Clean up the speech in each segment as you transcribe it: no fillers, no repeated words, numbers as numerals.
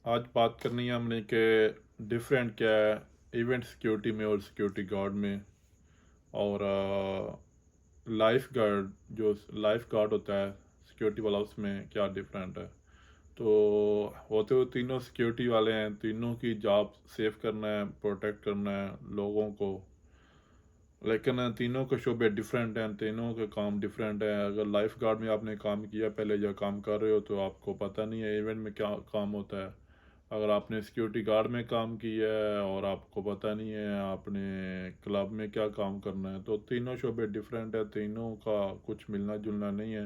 आज बात करनी है हमने कि डिफरेंट क्या है इवेंट सिक्योरिटी में और सिक्योरिटी गार्ड में। और लाइफ गार्ड जो लाइफ गार्ड होता है सिक्योरिटी वाला, उसमें क्या डिफरेंट है। तो होते हुए तीनों सिक्योरिटी वाले हैं, तीनों की जॉब सेव करना है, प्रोटेक्ट करना है लोगों को। लेकिन तीनों के शोबे डिफरेंट हैं, तीनों के काम डिफरेंट है। अगर लाइफ गार्ड में आपने काम किया पहले या काम कर रहे हो तो आपको पता नहीं है इवेंट में क्या काम होता है। अगर आपने सिक्योरिटी गार्ड में काम किया है और आपको पता नहीं है आपने क्लब में क्या काम करना है, तो तीनों शोबे डिफरेंट है, तीनों का कुछ मिलना जुलना नहीं है।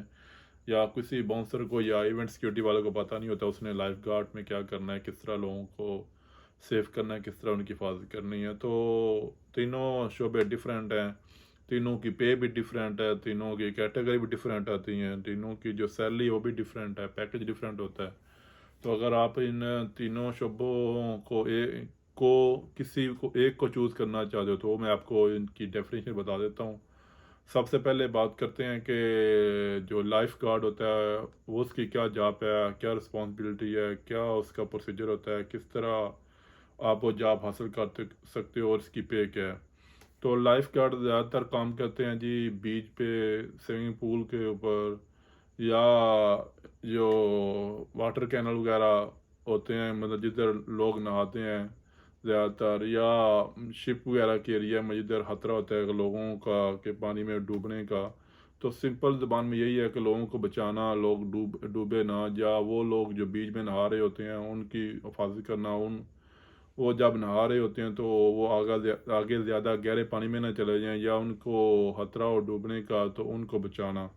या किसी बाउंसर को या इवेंट सिक्योरिटी वाले को पता नहीं होता उसने लाइफ गार्ड में क्या करना है, किस तरह लोगों को सेव करना है, किस तरह उनकी हिफाजत करनी है। तो तीनों शोबे डिफरेंट हैं, तीनों की पे भी डिफरेंट है, तीनों की कैटेगरी भी डिफरेंट आती हैं, तीनों की जो सैलरी वो भी डिफरेंट है, पैकेज डिफरेंट होता है। तो अगर आप इन तीनों शोबों को किसी को एक को चूज़ करना चाहते हो तो मैं आपको इनकी डेफिनेशन बता देता हूँ। सबसे पहले बात करते हैं कि जो लाइफ गार्ड होता है वो उसकी क्या जॉब है, क्या रिस्पॉन्सिबिलिटी है, क्या उसका प्रोसीजर होता है, किस तरह आप वो जॉब हासिल कर सकते हो और इसकी पे क्या है। तो लाइफ गार्ड ज़्यादातर काम करते हैं जी बीच पे, स्विमिंग पूल के ऊपर, या जो वाटर कैनल वगैरह होते हैं, मतलब जिधर लोग नहाते हैं ज़्यादातर, या शिप वगैरह के एरिया में जिधर खतरा होता है लोगों का कि पानी में डूबने का। तो सिंपल ज़बान में यही है कि लोगों को बचाना, लोग डूबे ना, या वो लोग जो बीच में नहा रहे होते हैं उनकी हिफाजत करना। उन वो जब नहा रहे होते हैं तो वो आगे ज़्यादा गहरे पानी में ना चले जाएं, या उनको खतरा हो डूबने का तो उनको बचाना।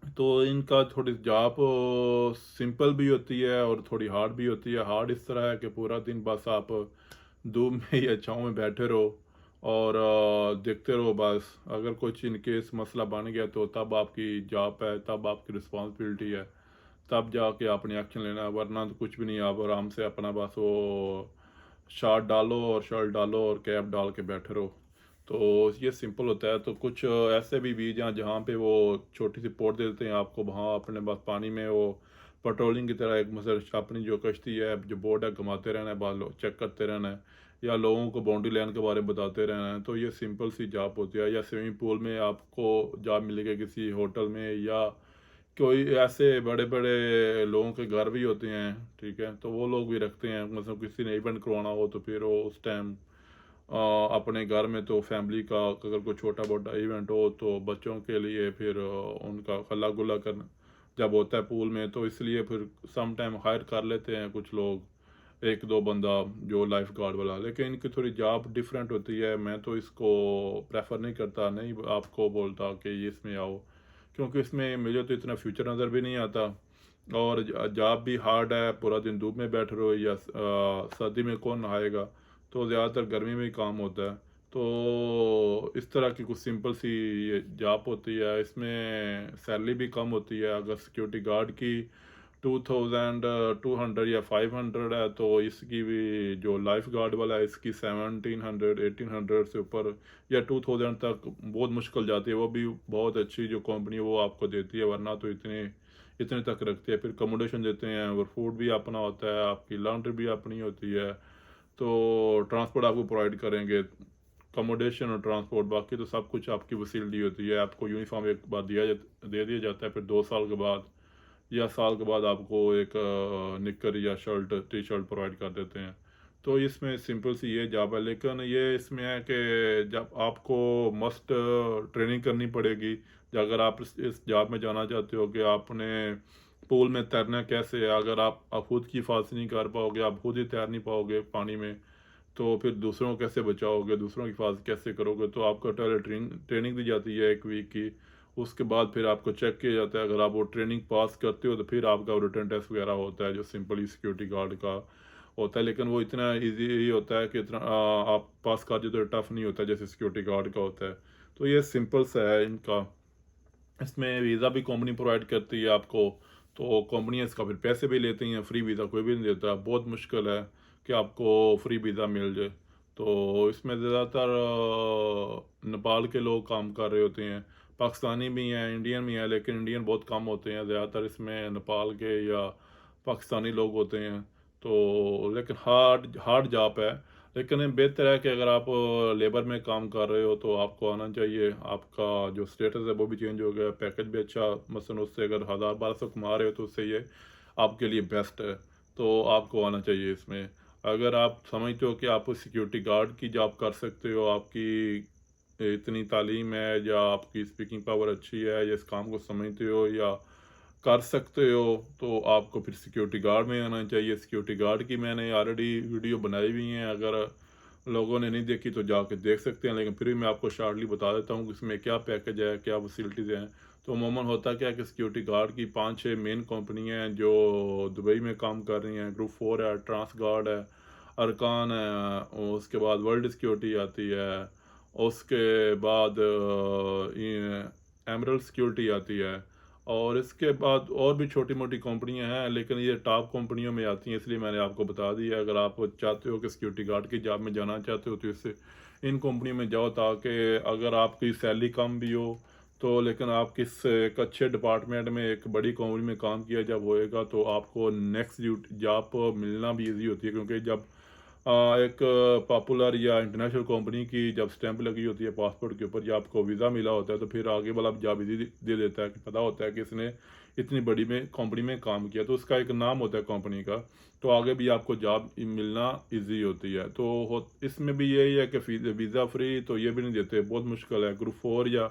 तो इनका थोड़ी जॉब सिंपल भी होती है और थोड़ी हार्ड भी होती है। हार्ड इस तरह है कि पूरा दिन बस आप धूप में या छाँव में बैठे रहो और देखते रहो बस। अगर कुछ इन केस मसला बन गया तो तब आपकी जॉब है, तब आपकी रिस्पॉन्सिबिलिटी है, तब जाके आपने एक्शन लेना है, वरना तो कुछ भी नहीं। आप आराम से अपना बस वो शर्ट डालो और कैप डाल के बैठे रहो। तो ये सिंपल होता है। तो कुछ ऐसे भी बीज हैं जहाँ पे वो छोटी सी पोट दे देते हैं आपको, वहाँ अपने पास पानी में वो पेट्रोलिंग की तरह एक मतलब अपनी जो कश्ती है, जो बोट है, घुमाते रहना है, बाद चेक करते रहना है, या लोगों को बाउंड्री लाइन के बारे में बताते रहना है। तो ये सिंपल सी जॉब होती है। या स्विमिंग पूल में आपको जॉब मिलेगी किसी होटल में, या कोई ऐसे बड़े बड़े लोगों के घर भी होते हैं, ठीक है, तो वो लोग भी रखते हैं। मतलब किसी ने इवेंट करवाना हो तो फिर वो उस टाइम अपने घर में, तो फैमिली का अगर कोई छोटा मोटा इवेंट हो तो बच्चों के लिए फिर उनका खला गुला करना जब होता है पूल में, तो इसलिए फिर सम टाइम हायर कर लेते हैं कुछ लोग, एक दो बंदा जो लाइफ गार्ड वाला। लेकिन इनकी थोड़ी जॉब डिफरेंट होती है। मैं तो इसको प्रेफर नहीं करता, नहीं आपको बोलता कि ये इसमें आओ, क्योंकि इसमें मुझे तो इतना फ्यूचर नज़र भी नहीं आता। और जॉब भी हार्ड है, पूरा दिन धूप में बैठ रहे हो, या सर्दी में कौन नहाएगा। तो ज़्यादातर गर्मी में ही काम होता है। तो इस तरह की कुछ सिंपल सी ये जॉब होती है। इसमें सैलरी भी कम होती है। अगर सिक्योरिटी गार्ड की 2200 या 500 है, तो इसकी भी जो लाइफ गार्ड वाला है इसकी 1700 1800 से ऊपर, या 2000 तक बहुत मुश्किल जाती है। वो भी बहुत अच्छी जो कंपनी है वो आपको देती है, वरना तो इतने इतने तक रखती है। फिर कमोडेशन देते हैं और फूड भी अपना होता है, आपकी लॉन्ड्री भी अपनी होती है। तो ट्रांसपोर्ट आपको प्रोवाइड करेंगे, कमोडेशन और ट्रांसपोर्ट, बाकी तो सब कुछ आपकी फैसिलिटी होती है। आपको यूनिफॉर्म एक बार दे दिया जाता है, फिर 2 साल के बाद या साल के बाद आपको एक निकर या शर्ट टी शर्ट प्रोवाइड कर देते हैं। तो इसमें सिंपल सी ये जॉब है। लेकिन ये इसमें है कि जब आपको मस्ट ट्रेनिंग करनी पड़ेगी। अगर आप इस जॉब में जाना चाहते हो कि आपने पूल में तैरना कैसे है, अगर आप खुद की हिफाजत नहीं कर पाओगे, आप खुद ही तैर नहीं पाओगे पानी में, तो फिर दूसरों को कैसे बचाओगे, दूसरों की हिफाजत कैसे करोगे। तो आपको पहले ट्रेनिंग दी जाती है 1 वीक की। उसके बाद फिर आपको चेक किया जाता है। अगर आप वो ट्रेनिंग पास करते हो तो फिर आपका रिटर्न टेस्ट वगैरह होता है जो सिंपली सिक्योरिटी गार्ड का होता है। लेकिन वो इतना ईजी होता है कि इतना आप पास कर देते तो टफ नहीं होता जैसे सिक्योरिटी गार्ड का होता है। तो ये सिंपल सा है इनका। इसमें वीज़ा भी कंपनी प्रोवाइड करती है आपको। तो कंपनियाँ इसका फिर पैसे भी लेती हैं, फ्री वीज़ा कोई भी नहीं देता। बहुत मुश्किल है कि आपको फ्री वीज़ा मिल जाए। तो इसमें ज़्यादातर नेपाल के लोग काम कर रहे होते हैं, पाकिस्तानी भी हैं, इंडियन भी हैं, लेकिन इंडियन बहुत कम होते हैं। ज़्यादातर इसमें नेपाल के या पाकिस्तानी लोग होते हैं। तो लेकिन हार्ड हार्ड जॉब है। लेकिन ये बेहतर है कि अगर आप लेबर में काम कर रहे हो तो आपको आना चाहिए। आपका जो स्टेटस है वो भी चेंज हो गया, पैकेज भी अच्छा, मसलन उससे अगर 1000-1200 कमा रहे हो तो उससे ये आपके लिए बेस्ट है। तो आपको आना चाहिए इसमें। अगर आप समझते हो कि आप सिक्योरिटी गार्ड की जॉब कर सकते हो, आपकी इतनी तालीम है या आपकी स्पीकिंग पावर अच्छी है या इस काम को समझते हो या कर सकते हो, तो आपको फिर सिक्योरिटी गार्ड में आना चाहिए। सिक्योरिटी गार्ड की मैंने ऑलरेडी वीडियो बनाई हुई हैं, अगर लोगों ने नहीं देखी तो जाके देख सकते हैं, लेकिन फिर भी मैं आपको शॉर्टली बता देता हूँ कि इसमें क्या पैकेज है, क्या फैसिलिटीज़ हैं। तो अमूमन होता क्या है कि सिक्योरिटी गार्ड की 5-6 मेन कंपनियाँ हैं जो दुबई में काम कर रही हैं। ग्रुप 4 है, ट्रांस गार्ड है, अरकान है, और उसके बाद वर्ल्ड सिक्योरिटी आती है, उसके बाद एमरल्ड सिक्योरिटी आती है, और इसके बाद और भी छोटी मोटी कंपनियां हैं, लेकिन ये टॉप कंपनियों में आती हैं, इसलिए मैंने आपको बता दिया। अगर आप चाहते हो कि सिक्योरिटी गार्ड की जॉब में जाना चाहते हो तो इससे इन कंपनियों में जाओ, ताकि अगर आपकी सैलरी कम भी हो तो लेकिन आप किस एक अच्छे डिपार्टमेंट में एक बड़ी कंपनी में काम किया जब होएगा तो आपको नेक्स्ट जॉब मिलना भी ईजी होती है, क्योंकि जब एक पॉपुलर या इंटरनेशनल कंपनी की जब स्टैंप लगी होती है पासपोर्ट के ऊपर या आपको वीज़ा मिला होता है तो फिर आगे वाला जॉब इजी दे देता है कि पता होता है कि इसने इतनी बड़ी में कंपनी में काम किया, तो उसका एक नाम होता है कंपनी का, तो आगे भी आपको जॉब मिलना इजी होती है। तो इसमें भी यही है कि वीज़ा फ्री तो ये भी नहीं देते, बहुत मुश्किल है। ग्रुप 4 या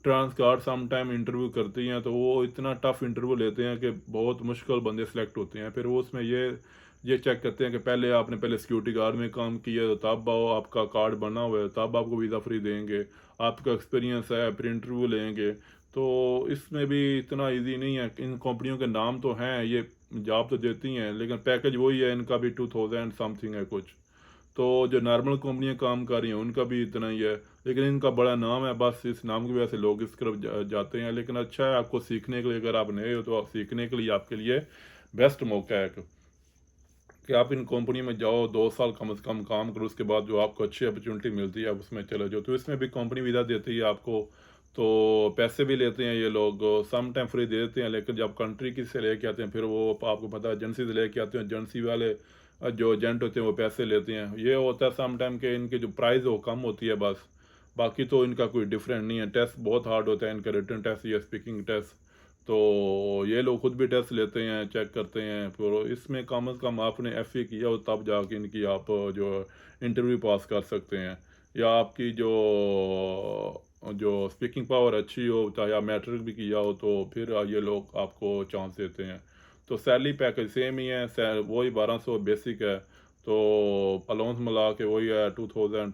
Transguard some time interview करती हैं तो वो इतना टफ इंटरव्यू लेते हैं कि बहुत मुश्किल बंदे सेलेक्ट होते हैं। फिर वो उसमें ये चेक करते हैं कि पहले आपने पहले सिक्योरिटी गार्ड में काम किया तो तब आओ, आपका कार्ड बना हुआ है तब आपको वीज़ा फ्री देंगे, आपका एक्सपीरियंस है फिर इंटरव्यू लेंगे। तो इसमें भी इतना इजी नहीं है। इन कंपनियों के नाम तो हैं, ये जॉब तो देती हैं, लेकिन पैकेज वही है इनका भी 2000 समथिंग है कुछ। तो जो नॉर्मल कंपनियां काम कर रही हैं उनका भी इतना ही है, लेकिन इनका बड़ा नाम है, बस इस नाम की वजह से लोग इस तरफ जाते हैं। लेकिन अच्छा है आपको सीखने के लिए, अगर आप नए हो तो आप सीखने के लिए आपके लिए बेस्ट मौका है कि आप इन कंपनी में जाओ, 2 साल कम से कम काम करो, उसके बाद जो आपको अच्छी अपॉर्चुनिटी मिलती है आप उसमें चले जाओ। तो इसमें भी कंपनी वीज़ा देती है आपको, तो पैसे भी लेते हैं ये लोग, सम टाइम फ्री दे देते हैं, लेकिन जब कंट्री की से लेके आते हैं फिर वो आपको पता है एजेंसी से लेके आते हैं, एजेंसी वाले जो एजेंट होते हैं वो पैसे लेते हैं। ये होता है सम टाइम के इनकी जो प्राइस हो कम होती है बस, बाकी तो इनका कोई डिफरेंट नहीं है। टेस्ट बहुत हार्ड होता है इनका, रिटन टेस्ट या स्पीकिंग टेस्ट, तो ये लोग खुद भी टेस्ट लेते हैं, चेक करते हैं। फिर इसमें कम से कम आपने एफ किया हो तब जाके इनकी आप जो इंटरव्यू पास कर सकते हैं, या आपकी जो जो स्पीकिंग पावर अच्छी हो, चाहे आप मैट्रिक भी किया हो, तो फिर ये लोग आपको चांस देते हैं। तो सैलरी पैकेज सेम ही है, वही 1200 बेसिक है, तो अलाउंस मिला के वही है 2200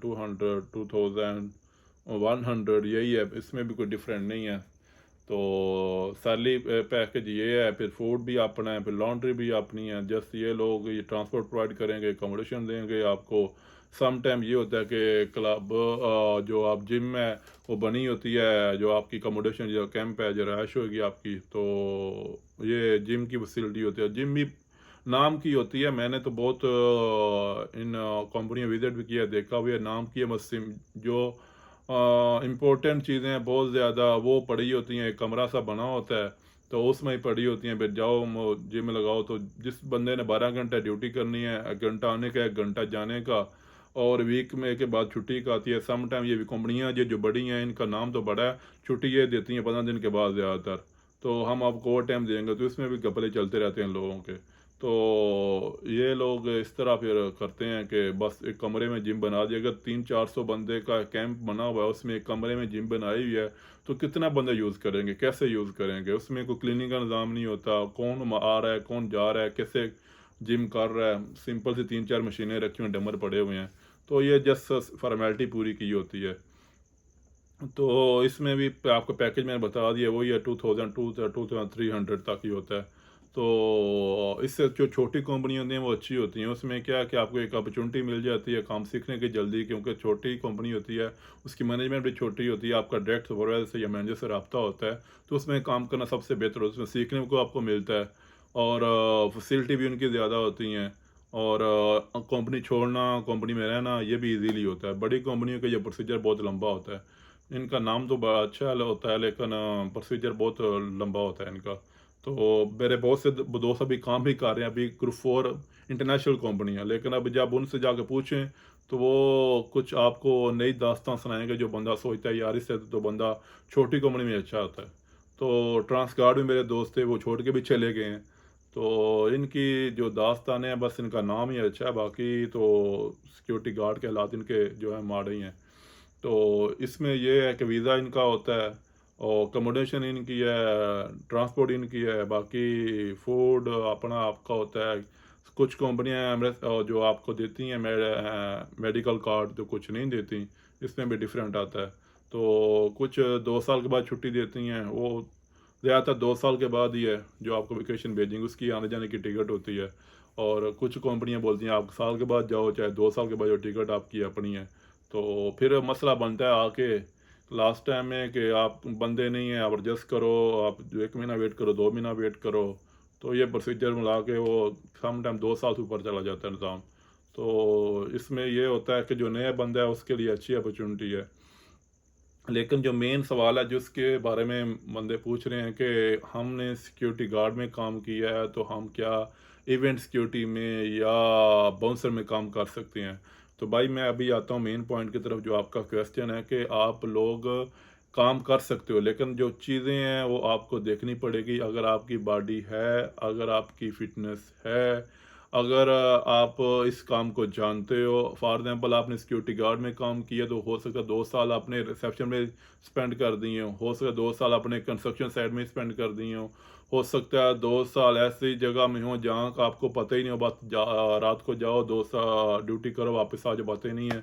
2100, यही है, इसमें भी कोई डिफरेंट नहीं है। तो सैलरी पैकेज ये है, फिर फूड भी अपना है, फिर लॉन्ड्री भी अपनी है। जस्ट ये लोग ये ट्रांसपोर्ट प्रोवाइड करेंगे, अकोमोडेशन देंगे आपको। सम टाइम ये होता है कि क्लब जो आप जिम है वो बनी होती है, जो आपकी अकोमोडेशन जो कैंप है जो रहायश होगी आपकी, तो ये जिम की फैसिलिटी होती है। जिम भी नाम की होती है, मैंने तो बहुत इन कंपनियाँ विजिट भी किया, देखा हुआ है, नाम की है बस। जो इम्पोर्टेंट चीज़ें बहुत ज़्यादा वो पड़ी होती हैं, एक कमरा सा बना होता है तो उसमें ही पड़ी होती हैं। फिर जाओ जिम लगाओ, तो जिस बंदे ने 12 घंटे ड्यूटी करनी है, 1 घंटा आने का 1 घंटा जाने का, और वीक में के बाद छुट्टी का आती है। सम टाइम ये भी कंपनियाँ जो बड़ी हैं इनका नाम तो बड़ा है, छुट्टी ये देती हैं 15 दिन के बाद ज़्यादातर, तो हम आपको ओवर टाइम देंगे, तो इसमें भी घपले चलते रहते हैं लोगों के। तो ये लोग इस तरह फिर करते हैं कि बस एक कमरे में जिम बना दिया। अगर 300-400 बंदे का कैंप बना हुआ है, उसमें एक कमरे में जिम बनाई हुई है, तो कितना बंदा यूज़ करेंगे, कैसे यूज़ करेंगे? उसमें कोई क्लीनिंग का निज़ाम नहीं होता, कौन आ रहा है कौन जा रहा है, कैसे जिम कर रहा है। सिंपल सी 3-4 मशीनें रखी हुई, डंबल पड़े हुए हैं, तो ये जस्ट फॉर्मेलिटी पूरी की होती है। तो इसमें भी आपको पैकेज मैंने बता दिया, वही है 2200 तक ही होता है। तो इससे जो छोटी कंपनी होती हैं वो अच्छी होती हैं, उसमें क्या है कि आपको एक अपॉर्चुनिटी मिल जाती है काम सीखने की जल्दी, क्योंकि छोटी कंपनी होती है, उसकी मैनेजमेंट भी छोटी होती है, आपका डायरेक्ट सुपरवाइजर से या मैनेजर से रब्ता होता है, तो उसमें काम करना सबसे बेहतर होता है, उसमें सीखने को आपको मिलता है, और फैसिलिटी भी उनकी ज़्यादा होती हैं, और कंपनी छोड़ना कंपनी में रहना ये भी इजीली होता है। बड़ी कंपनियों का ये प्रोसीजर बहुत लंबा होता है, इनका नाम तो बड़ा अच्छा होता है, लेकिन प्रोसीजर बहुत लंबा होता है इनका। तो मेरे बहुत से दोस्त अभी काम भी कर रहे हैं, अभी ग्रुप 4 इंटरनेशनल कंपनी है, लेकिन अब जब उनसे जाके पूछें तो वो कुछ आपको नई दास्तान सुनाएंगे, जो बंदा सोचता है यार इससे तो बंदा छोटी कंपनी में अच्छा होता है। तो ट्रांसगार्ड में मेरे दोस्त थे, वो छोड़ के भी चले गए हैं। तो इनकी जो दास्तान है, बस इनका नाम ही अच्छा है, बाकी तो सिक्योरिटी गार्ड के हालात इनके जो है माड़े ही हैं। तो इसमें ये है कि वीज़ा इनका होता है और अकोमोडेशन इनकी है, ट्रांसपोर्ट इनकी है, बाकी फूड अपना आपका होता है। कुछ कंपनियां जो आपको देती हैं मेडिकल कार्ड, जो कुछ नहीं देती, इसमें भी डिफरेंट आता है। तो कुछ 2 साल के बाद छुट्टी देती हैं, वो ज़्यादातर 2 साल के बाद ही है जो आपको वेकेशन भेजेंगे, उसकी आने जाने की टिकट होती है। और कुछ कंपनियां बोलती हैं आप साल के बाद जाओ, चाहे 2 साल के बाद, जो टिकट आपकी अपनी है। तो फिर मसला बनता है आके लास्ट टाइम में कि आप बंदे नहीं हैं, आप एडजस्ट करो, आप 1 महीना वेट करो, 2 महीना वेट करो। तो ये प्रोसीजर मिला के वो सम टाइम 2 साल से ऊपर चला जाता है निज़ाम। तो इसमें ये होता है कि जो नया बंदा है उसके लिए अच्छी अपॉर्चुनिटी है। लेकिन जो मेन सवाल है जिसके बारे में बंदे पूछ रहे हैं कि हमने सिक्योरिटी गार्ड में काम किया है तो हम क्या इवेंट सिक्योरिटी में या बाउंसर में काम कर सकते हैं। तो भाई मैं अभी आता हूँ मेन पॉइंट की तरफ, जो आपका क्वेश्चन है कि आप लोग काम कर सकते हो, लेकिन जो चीज़ें हैं वो आपको देखनी पड़ेगी। अगर आपकी बॉडी है, अगर आपकी फिटनेस है, अगर आप इस काम को जानते हो, फॉर एग्जांपल आपने सिक्योरिटी गार्ड में काम किया तो हो सकता है 2 साल आपने रिसेप्शन में स्पेंड कर दिए हो सकता है 2 साल आपने कंस्ट्रक्शन साइड में स्पेंड कर दिए हो सकता है 2 साल ऐसी जगह में हो जहाँ का आपको पता ही नहीं हो, बात रात को जाओ 2 साल ड्यूटी करो, वापस आ जाओ, पता ही नहीं है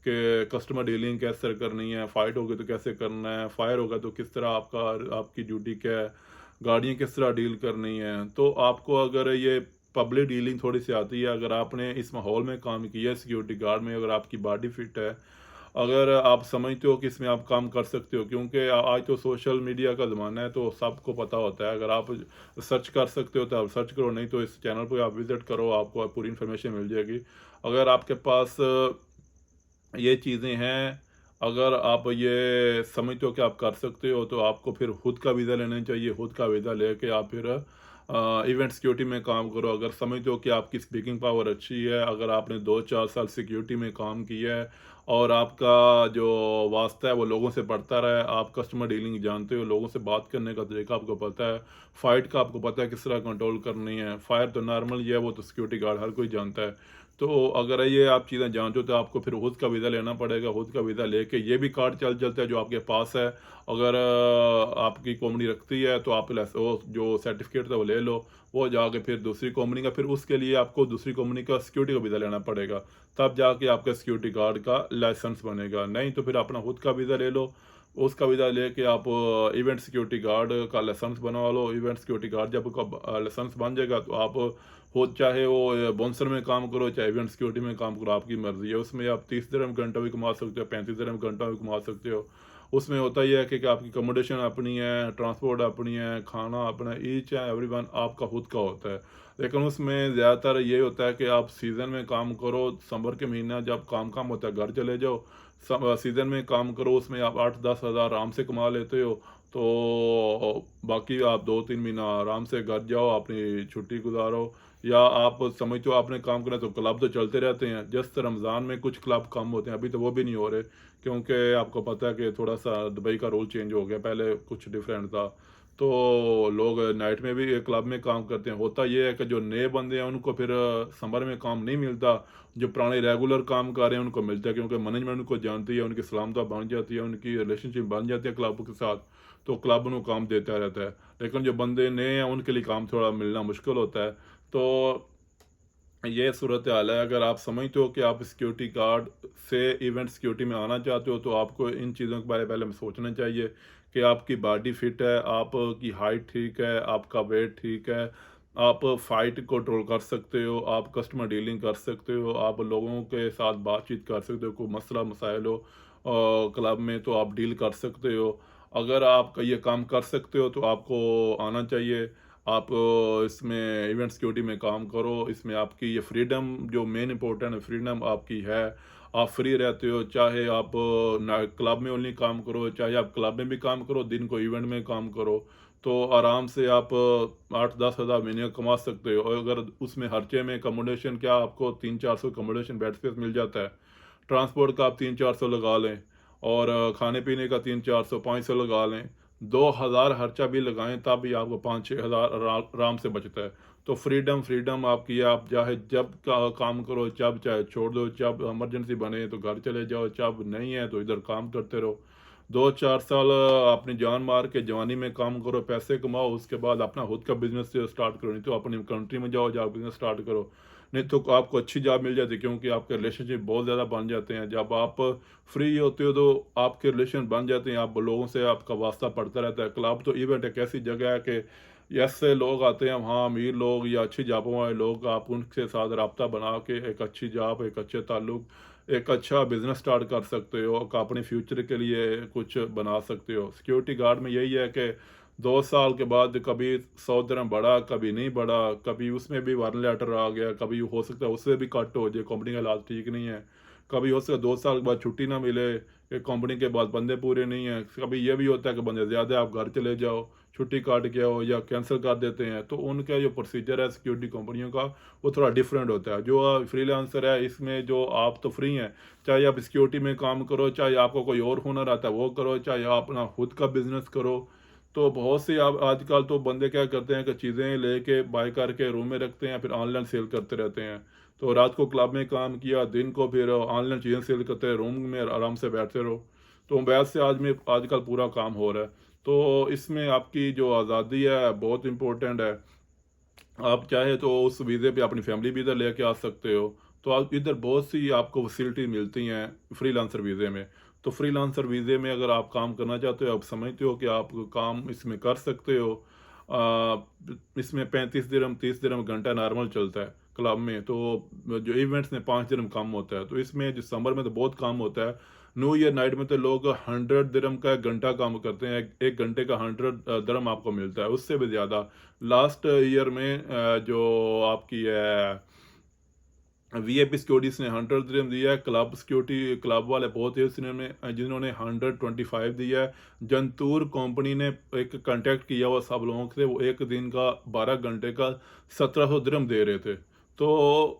कि कस्टमर डीलिंग कैसे करनी है, फाइट होगी तो कैसे करना है, फायर होगा तो किस तरह आपकी ड्यूटी क्या है, गाड़ियाँ किस तरह डील करनी है। तो आपको अगर ये पब्लिक डीलिंग थोड़ी सी आती है, अगर आपने इस माहौल में काम किया है सिक्योरिटी गार्ड में, अगर आपकी बॉडी फिट है, अगर आप समझते हो कि इसमें आप काम कर सकते हो, क्योंकि आज तो सोशल मीडिया का ज़माना है तो सबको पता होता है। अगर आप सर्च कर सकते हो तो आप सर्च करो, नहीं तो इस चैनल पर आप विज़िट करो, आपको पूरी इन्फॉर्मेशन मिल जाएगी। अगर आपके पास ये चीज़ें हैं, अगर आप ये समझते हो कि आप कर सकते हो, तो आपको फिर खुद का वीज़ा लेना चाहिए। खुद का वीज़ा लेके आप फिर इवेंट सिक्योरिटी में काम करो। अगर समझते हो कि आपकी स्पीकिंग पावर अच्छी है, अगर आपने 2-4 साल सिक्योरिटी में काम किया है और आपका जो वास्ता है वो लोगों से बढ़ता रहा है, आप कस्टमर डीलिंग जानते हो, लोगों से बात करने का तरीका आपको पता है, फाइट का आपको पता है किस तरह कंट्रोल करनी है, फायर तो नॉर्मल ही है, वो तो सिक्योरिटी गार्ड हर कोई जानता है। तो अगर ये आप चीज़ें जानते हो तो आपको फिर खुद का वीज़ा लेना पड़ेगा। खुद का वीज़ा लेके ये भी कार्ड चल जाता है जो आपके पास है। अगर आपकी कंपनी रखती है तो आप वो जो सर्टिफिकेट था वो ले लो, वो जाके फिर दूसरी कंपनी का, फिर उसके लिए आपको दूसरी कंपनी का सिक्योरिटी का वीज़ा लेना पड़ेगा, तब जाके आपका सिक्योरिटी गार्ड का लाइसेंस बनेगा। नहीं तो फिर अपना खुद का वीज़ा ले लो, उसका वीज़ा लेके आप इवेंट सिक्योरिटी गार्ड का लाइसेंस बनवा लो। इवेंट सिक्योरिटी गार्ड जब आपका लाइसेंस बन जाएगा तो आप हो चाहे वो बाउंसर में काम करो, चाहे इवेंट सिक्योरिटी में काम करो, आपकी मर्जी है। उसमें आप 30 दिरहम घंटा भी कमा सकते हो, 35 दिरहम घंटा भी कमा सकते हो। उसमें होता ही है कि आपकी अकोमोडेशन अपनी है, ट्रांसपोर्ट अपनी है, खाना अपना है, ईच एंड एवरी वन आपका खुद का होता है। लेकिन उसमें ज़्यादातर ये होता है कि आप सीज़न में काम करो, दिसंबर के महीना जब काम कम होता है घर चले जाओ, सीज़न में काम करो, उसमें आप 8-10 हज़ार आराम से कमा लेते हो। तो बाकी आप 2-3 महीना आराम से घर जाओ, अपनी छुट्टी गुजारो। या आप समझते हो आपने काम करना, तो क्लब तो चलते रहते हैं। जस्ट रमज़ान में कुछ क्लब कम होते हैं, अभी तो वो भी नहीं हो रहे, क्योंकि आपको पता है कि थोड़ा सा दुबई का रूल चेंज हो गया, पहले कुछ डिफरेंट था। तो लोग नाइट में भी क्लब में काम करते हैं। होता ये है कि जो नए बंदे हैं उनको फिर समर में काम नहीं मिलता, जो पुराने रेगुलर काम कर रहे हैं उनको मिलता है, क्योंकि मैनेजमेंट उनको जानती है, उनकी सलामता बन जाती है, उनकी रिलेशनशिप बन जाती है क्लब के साथ, तो क्लब उनको काम देता रहता है। लेकिन जो बंदे नए हैं उनके लिए काम थोड़ा मिलना मुश्किल होता है। तो ये सूरत हाल है। अगर आप समझते हो कि आप सिक्योरिटी गार्ड से इवेंट सिक्योरिटी में आना चाहते हो, तो आपको इन चीज़ों के बारे में पहले में सोचना चाहिए कि आपकी बॉडी फिट है, आपकी हाइट ठीक है, आपका वेट ठीक है, आप फाइट कंट्रोल कर सकते हो, आप कस्टमर डीलिंग कर सकते हो, आप लोगों के साथ बातचीत कर सकते हो, कोई मसला मसाइल हो क्लब में तो आप डील कर सकते हो। अगर आप ये काम कर सकते हो तो आपको आना चाहिए। आप इसमें इवेंट सिक्योरिटी में काम करो, इसमें आपकी ये फ्रीडम जो मेन इंपॉर्टेंट है, फ्रीडम आपकी है, आप फ्री रहते हो। चाहे आप ना क्लब में ओनली काम करो, चाहे आप क्लब में भी काम करो, दिन को इवेंट में काम करो, तो आराम से आप 8-10 हज़ार महीने का कमा सकते हो। और अगर उसमें खर्चे में अकोमोडेशन क्या आपको 300-400 अकोमोडेशन बेड स्पेस मिल जाता है, ट्रांसपोर्ट का आप 300-400 लगा लें, और खाने पीने का 300-400-500 लगा लें, 2,000 खर्चा भी लगाएं, तब भी आपको 5-6 हज़ार आराम से बचता है। तो फ्रीडम फ्रीडम आपकी है, आप चाहे जब काम करो, जब चाहे छोड़ दो, जब इमरजेंसी बने तो घर चले जाओ, जब नहीं है तो इधर काम करते रहो। 2-4 साल अपनी जान मार के जवानी में काम करो, पैसे कमाओ, उसके बाद अपना खुद का बिजनेस स्टार्ट करो, नहीं तो अपनी कंट्री में जाओ, जाओ बिजनेस स्टार्ट करो। नहीं तो आपको अच्छी जॉब मिल जाती है, क्योंकि आपके रिलेशनशिप बहुत ज़्यादा बन जाते हैं। जब आप फ्री होते हो तो आपके रिलेशन बन जाते हैं, आप लोगों से आपका वास्ता पड़ता रहता है। क्लब तो इवेंट एक ऐसी जगह है कि ऐसे लोग आते हैं वहाँ, अमीर लोग या अच्छी जॉबों वाले लोग, आप उनके साथ रब्ता बना के एक अच्छी जॉब, एक अच्छे ताल्लुक, एक अच्छा बिजनेस स्टार्ट कर सकते हो, अपने फ्यूचर के लिए कुछ बना सकते हो। सिक्योरिटी गार्ड में यही है कि 2 साल के बाद कभी 100 दिरहम बढ़ा, कभी नहीं बढ़ा, कभी उसमें भी वार्निंग लेटर आ गया, कभी हो सकता है उससे भी कट हो जाए, कंपनी का हालात ठीक नहीं है, कभी हो सकता है 2 साल के बाद छुट्टी ना मिले कि कंपनी के बाद बंदे पूरे नहीं हैं, कभी ये भी होता है कि बंदे ज़्यादा, आप घर चले जाओ, छुट्टी काट के आओ या कैंसिल कर देते हैं। तो उनका जो प्रोसीजर है सिक्योरिटी कंपनियों का, वो थोड़ा डिफरेंट होता है। जो फ्रीलांसर है इसमें जो आप तो फ्री हैं, चाहे आप सिक्योरिटी में काम करो, चाहे आपको कोई और हुनर आता है वो करो, चाहे आप अपना खुद का बिजनेस करो। तो बहुत से आप आजकल तो बंदे क्या करते हैं कि चीज़ें लेके बाय करके रूम में रखते हैं, फिर ऑनलाइन सेल करते रहते हैं। तो रात को क्लब में काम किया, दिन को फिर ऑनलाइन चीज़ें सेल करते हैं, रूम में आराम से बैठते रहो। तो मोबाइल से आज में आजकल पूरा काम हो रहा है। तो इसमें आपकी जो आज़ादी है बहुत इम्पोर्टेंट है। आप चाहे तो उस वीज़े पे अपनी फैमिली भी इधर लेके आ सकते हो। तो आप इधर बहुत सी आपको फैसिलिटी मिलती हैं फ्रीलांसर वीज़े में। तो फ्रीलांसर वीज़े में अगर आप काम करना चाहते हो, आप समझते हो कि आप काम इसमें कर सकते हो। इसमें 35 दिरहम 30 दिरहम घंटा नॉर्मल चलता है क्लब में। तो जो इवेंट्स में 5 दिरहम कम होता है। तो इसमें दिसंबर में तो बहुत काम होता है। न्यू ईयर नाइट में तो लोग 100 दिरहम का 1 घंटा काम करते हैं, एक घंटे का 100 दिरहम आपको मिलता है, उससे भी ज़्यादा। लास्ट ईयर में जो आपकी है वीआईपी सिक्योरिटीज ने 100 दिरहम दिया है, क्लब सिक्योरिटी क्लब वाले बहुत है जिन्होंने 125 दिया है। जंतूर कंपनी ने एक कांटेक्ट किया हुआ सब लोगों से, वो एक दिन का 12 घंटे का 1700 दिरहम दे रहे थे। तो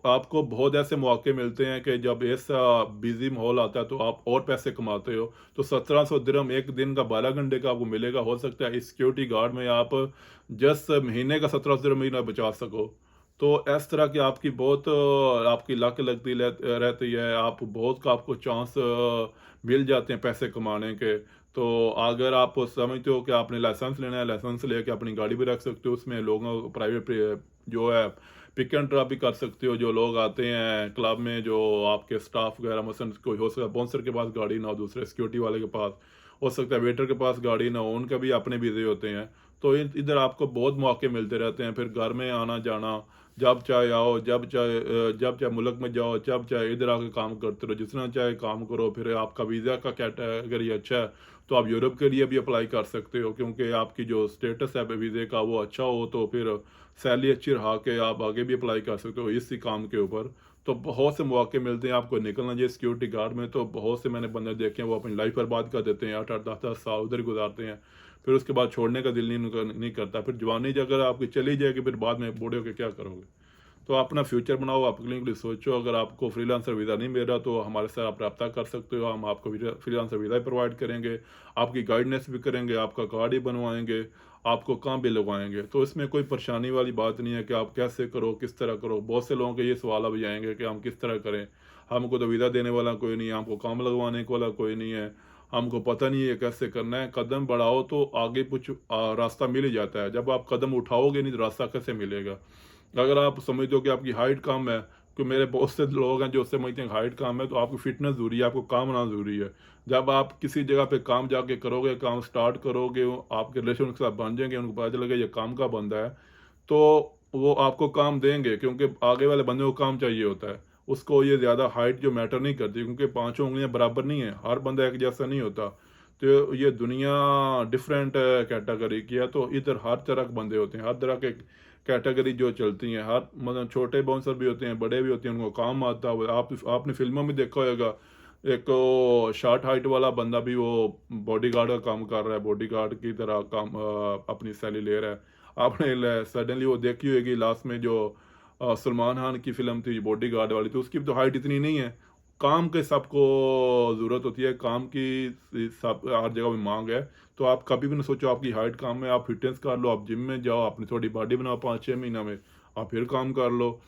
आपको बहुत ऐसे मौके मिलते हैं कि जब ऐसा बिजी माहौल आता है तो आप और पैसे कमाते हो। तो 1700 दिरहम एक दिन का 12 घंटे का आपको मिलेगा। हो सकता है इस सिक्योरिटी गार्ड में आप जस्ट महीने का 1700 दिरहम महीना बचा सको। तो इस तरह की आपकी बहुत आपकी लक लगती रहती है, आप बहुत का आपको चांस मिल जाते हैं पैसे कमाने के। तो अगर आप समझते हो कि आपने लाइसेंस लेना है, लाइसेंस लेके अपनी गाड़ी भी रख सकते हो, उसमें लोगों को प्राइवेट जो है पिक एंड ड्रॉप भी कर सकते हो। जो लोग आते हैं क्लब में, जो आपके स्टाफ वगैरह, मसलन कोई हो सकता है बाउंसर के पास गाड़ी ना हो, दूसरे सिक्योरिटी वाले के पास हो सकता है वेटर के पास गाड़ी ना हो, उनका भी अपने बिजी होते हैं। तो इधर आपको बहुत मौके मिलते रहते हैं। फिर घर में आना जाना, जब चाहे आओ, जब चाहे मुल्क में जाओ, जब चाहे इधर आके काम करते रहो, जितना चाहे काम करो। फिर आपका वीज़ा का कैटेगरी अच्छा है तो आप यूरोप के लिए भी अप्लाई कर सकते हो, क्योंकि आपकी जो स्टेटस है वीज़े का वो अच्छा हो, तो फिर सैलरी अच्छी रहा के आप आगे भी अप्लाई कर सकते हो इसी काम के ऊपर। तो बहुत से मौके मिलते हैं आपको निकलना चाहिए सिक्योरिटी गार्ड में। तो बहुत से मैंने बंदे देखे हैं वो अपनी लाइफ बर्बाद कर देते हैं, 8-8 10-10 साल उधर ही गुजारते हैं। फिर उसके बाद छोड़ने का दिल नहीं करता। फिर जवानी अगर आपकी चली जाएगी, फिर बाद में बूढ़े होकर क्या करोगे? तो अपना फ्यूचर बनाओ, अपने लिए सोचो। अगर आपको फ्रीलांसर वीज़ा नहीं मिल रहा तो हमारे साथ आप रब्ता कर सकते हो, हम आपको फ्रीलांसर वीज़ा भी प्रोवाइड करेंगे, आपकी गाइडेंस भी करेंगे, आपका कार्ड ही बनवाएंगे, आपको काम भी लगवाएंगे। तो इसमें कोई परेशानी वाली बात नहीं है कि आप कैसे करो, किस तरह करो। बहुत से लोगों के ये सवाल अभी आएंगे कि हम किस तरह करें, हमको तो वीज़ा देने वाला कोई नहीं है, हमको काम लगवाने वाला कोई नहीं है, हमको पता नहीं है कैसे करना है। कदम बढ़ाओ तो आगे कुछ रास्ता मिल ही जाता है। जब आप कदम उठाओगे नहीं तो रास्ता कैसे मिलेगा? अगर आप समझते हो कि आपकी हाइट कम है, कि मेरे बहुत से लोग हैं जो समझते हैं हाइट कम है, तो आपकी फिटनेस ज़रूरी है, आपको काम आना ज़रूरी है। जब आप किसी जगह पे काम जाके करोगे, काम स्टार्ट करोगे, आपके रिलेशन उनके साथ बन जाएंगे, उनको पता चलेगा ये काम का बंदा है, तो वो आपको काम देंगे, क्योंकि आगे वाले बंदे को काम चाहिए होता है। उसको ये ज़्यादा हाइट जो मैटर नहीं करती, क्योंकि पाँचों उंगलियां बराबर नहीं है, हर बंदा एक जैसा नहीं होता। तो ये दुनिया डिफरेंट कैटेगरी की है। तो इधर हर तरह के बंदे होते हैं, हर तरह के कैटेगरी जो चलती हैं, हर मतलब छोटे बाउंसर भी होते हैं, बड़े भी होते हैं, उनको काम आता है। आपने फिल्मों में देखा होगा एक शॉर्ट हाइट वाला बंदा भी वो बॉडीगार्ड का काम कर रहा है, बॉडीगार्ड की तरह काम अपनी सैलरी ले रहा है। आपने सडनली वो देखी होगी लास्ट में जो सलमान खान की फिल्म थी बॉडीगार्ड वाली, तो उसकी भी तो हाइट इतनी नहीं है। काम के सबको ज़रूरत होती है, काम की सब हर जगह में मांग है। तो आप कभी भी ना सोचो आपकी हाइट कम है, आप फिटनेस कर लो, आप जिम में जाओ, अपनी थोड़ी बॉडी बनाओ 5-6 महीना में, आप फिर काम कर लो।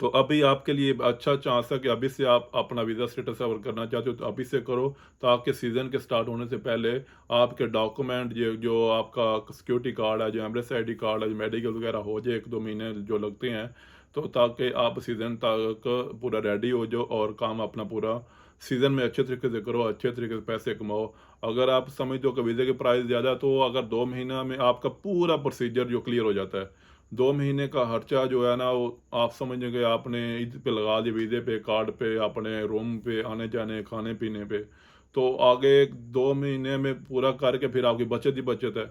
तो अभी आपके लिए अच्छा चांस है कि अभी से आप अपना वीज़ा स्टेटस अगर करना चाहते हो तो अभी से करो, ताकि सीज़न के स्टार्ट होने से पहले आपके डॉक्यूमेंट जो आपका सिक्योरिटी कार्ड है, जो एमरेस आईडी कार्ड है, जो मेडिकल वगैरह हो जाए 1-2 महीने जो लगते हैं, तो ताकि आप सीज़न तक पूरा रेडी हो जाओ और काम अपना पूरा सीज़न में अच्छे तरीके से करो, अच्छे तरीके से पैसे कमाओ। अगर आप समझते हो कि वीज़े के प्राइस ज़्यादा है, तो अगर 2 महीना में आपका पूरा प्रोसीजर जो क्लियर हो जाता है। 2 महीने का खर्चा जो है ना, वो आप समझेंगे आपने इस पे लगा दिया, वीज़े पे, कार्ड पे, अपने रूम पे, आने-जाने, खाने-पीने पे। तो आगे 2 महीने में पूरा करके फिर आपकी बचत ही बचत है।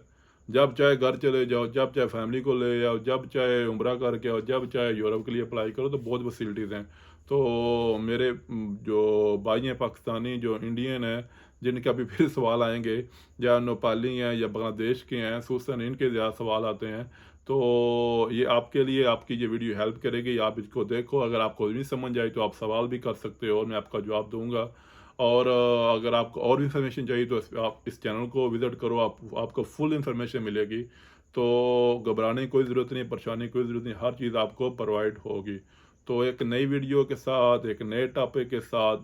जब चाहे घर चले जाओ, जब चाहे फैमिली को ले जाओ, जब चाहे उम्रा करके आओ, जब चाहे यूरोप के लिए अप्लाई करो, तो बहुत फैसिलिटीज़ हैं। तो मेरे जो भाई हैं पाकिस्तानी, जो इंडियन हैं, जिनके अभी फिर सवाल आएँगे, या नेपाली हैं या बांग्लादेश के हैं, ख़ुसूसन इनके ज़्यादा सवाल आते हैं। तो ये आपके लिए आपकी ये वीडियो हेल्प करेगी, आप इसको देखो। अगर आपको नहीं समझ आई तो आप सवाल भी कर सकते हो और मैं आपका जवाब दूंगा। और अगर आपको और भी इंफॉर्मेशन चाहिए तो आप इस चैनल को विज़िट करो, आपको फुल इंफॉर्मेशन मिलेगी। तो घबराने की कोई ज़रूरत नहीं, परेशानी की कोई ज़रूरत नहीं, हर चीज़ आपको प्रोवाइड होगी। तो एक नई वीडियो के साथ, एक नए टॉपिक के साथ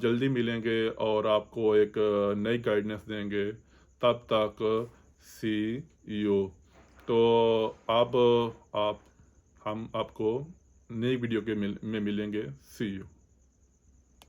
जल्दी मिलेंगे और आपको एक नई गाइडेंस देंगे। तब तक सी यू। तो अब आप हम आपको नई वीडियो में मिलेंगे। सी यू।